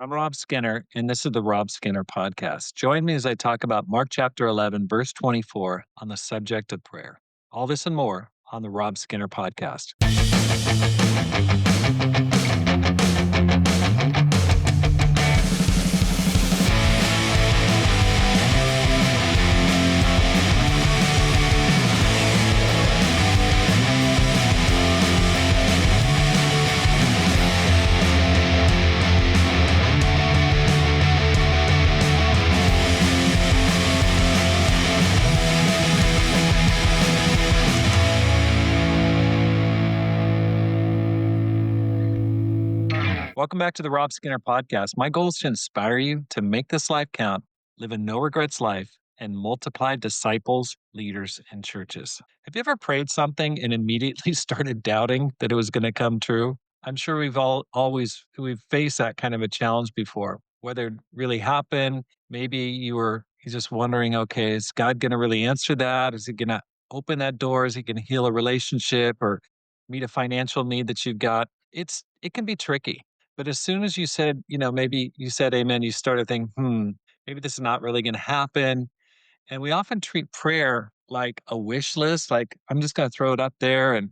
I'm Rob Skinner, and this is the Rob Skinner Podcast. Join me as I talk about Mark chapter 11, verse 24 on the subject of prayer. All this and more on the Rob Skinner Podcast. Welcome back to the Rob Skinner Podcast. My goal is to inspire you to make this life count, live a no regrets life, and multiply disciples, leaders, and churches. Have you ever prayed something and immediately started doubting that it was going to come true? I'm sure we've faced that kind of a challenge before. Whether it really happened, maybe you're just wondering, okay, is God going to really answer that? Is he going to open that door? Is he going to heal a relationship or meet a financial need that you've got? It can be tricky, but as soon as you said, maybe you said amen, you started thinking, maybe this is not really going to happen. And we often treat prayer like a wish list, like I'm just going to throw it up there and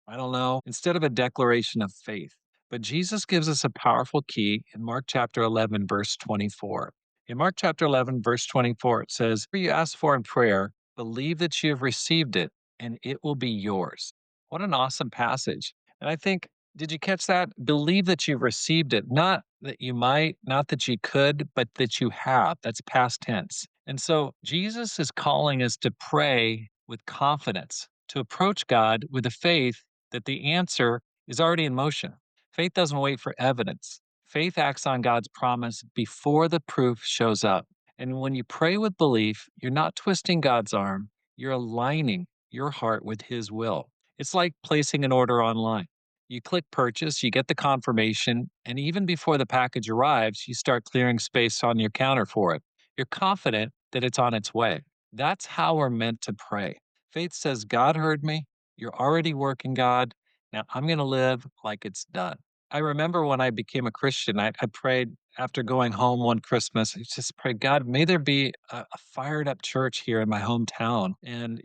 I don't know, instead of a declaration of faith. But Jesus gives us a powerful key in Mark chapter 11, verse 24. In Mark chapter 11, verse 24, it says, "Whatever you ask for in prayer, believe that you have received it and it will be yours." What an awesome passage. And I think, did you catch that? Believe that you've received it, not that you might, not that you could, but that you have. That's past tense. And so Jesus is calling us to pray with confidence, to approach God with a faith that the answer is already in motion. Faith doesn't wait for evidence. Faith acts on God's promise before the proof shows up. And when you pray with belief, you're not twisting God's arm, you're aligning your heart with His will. It's like placing an order online. You click purchase, you get the confirmation, and even before the package arrives, you start clearing space on your counter for it. You're confident that it's on its way. That's how we're meant to pray. Faith says, God heard me. You're already working, God. Now I'm going to live like it's done. I remember when I became a Christian, I prayed after going home one Christmas. I just prayed, God, may there be a fired up church here in my hometown. And,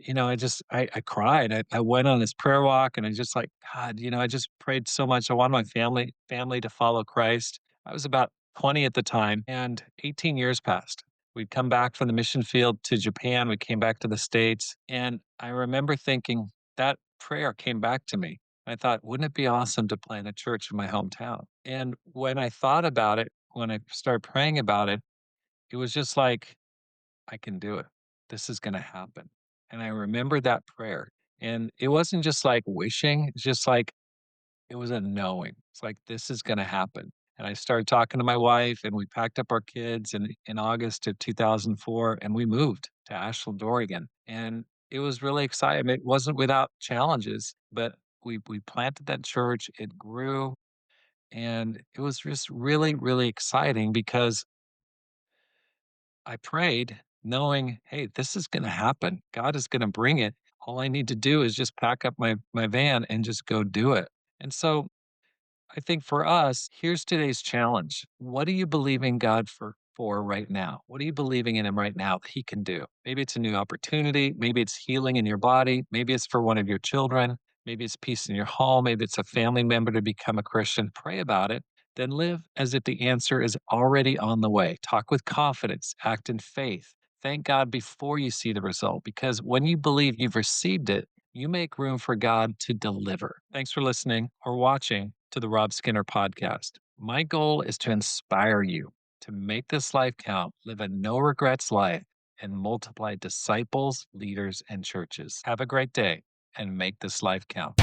I cried. I went on this prayer walk and I just like, God, I just prayed so much. I wanted my family to follow Christ. I was about 20 at the time and 18 years passed. We'd come back from the mission field to Japan. We came back to the States. And I remember thinking that prayer came back to me. I thought, wouldn't it be awesome to plant a church in my hometown? And when I thought about it, when I started praying about it, it was just like, I can do it. This is going to happen. And I remember that prayer. And it wasn't just like wishing, it's just like it was a knowing. It's like, this is going to happen. And I started talking to my wife, and we packed up our kids in August of 2004, and we moved to Ashland, Oregon. And it was really exciting. It wasn't without challenges, but we planted that church. It grew, and it was just really, really exciting because I prayed knowing, hey, this is going to happen. God is going to bring it. All I need to do is just pack up my van and just go do it. And so I think for us, here's today's challenge. What are you believing God for right now? What are you believing in Him right now that He can do? Maybe it's a new opportunity. Maybe it's healing in your body. Maybe it's for one of your children. Maybe it's peace in your home. Maybe it's a family member to become a Christian. Pray about it. Then live as if the answer is already on the way. Talk with confidence. Act in faith. Thank God before you see the result, because when you believe you've received it, you make room for God to deliver. Thanks for listening or watching to the Rob Skinner Podcast. My goal is to inspire you to make this life count, live a no regrets life, and multiply disciples, leaders, and churches. Have a great day and make this life count.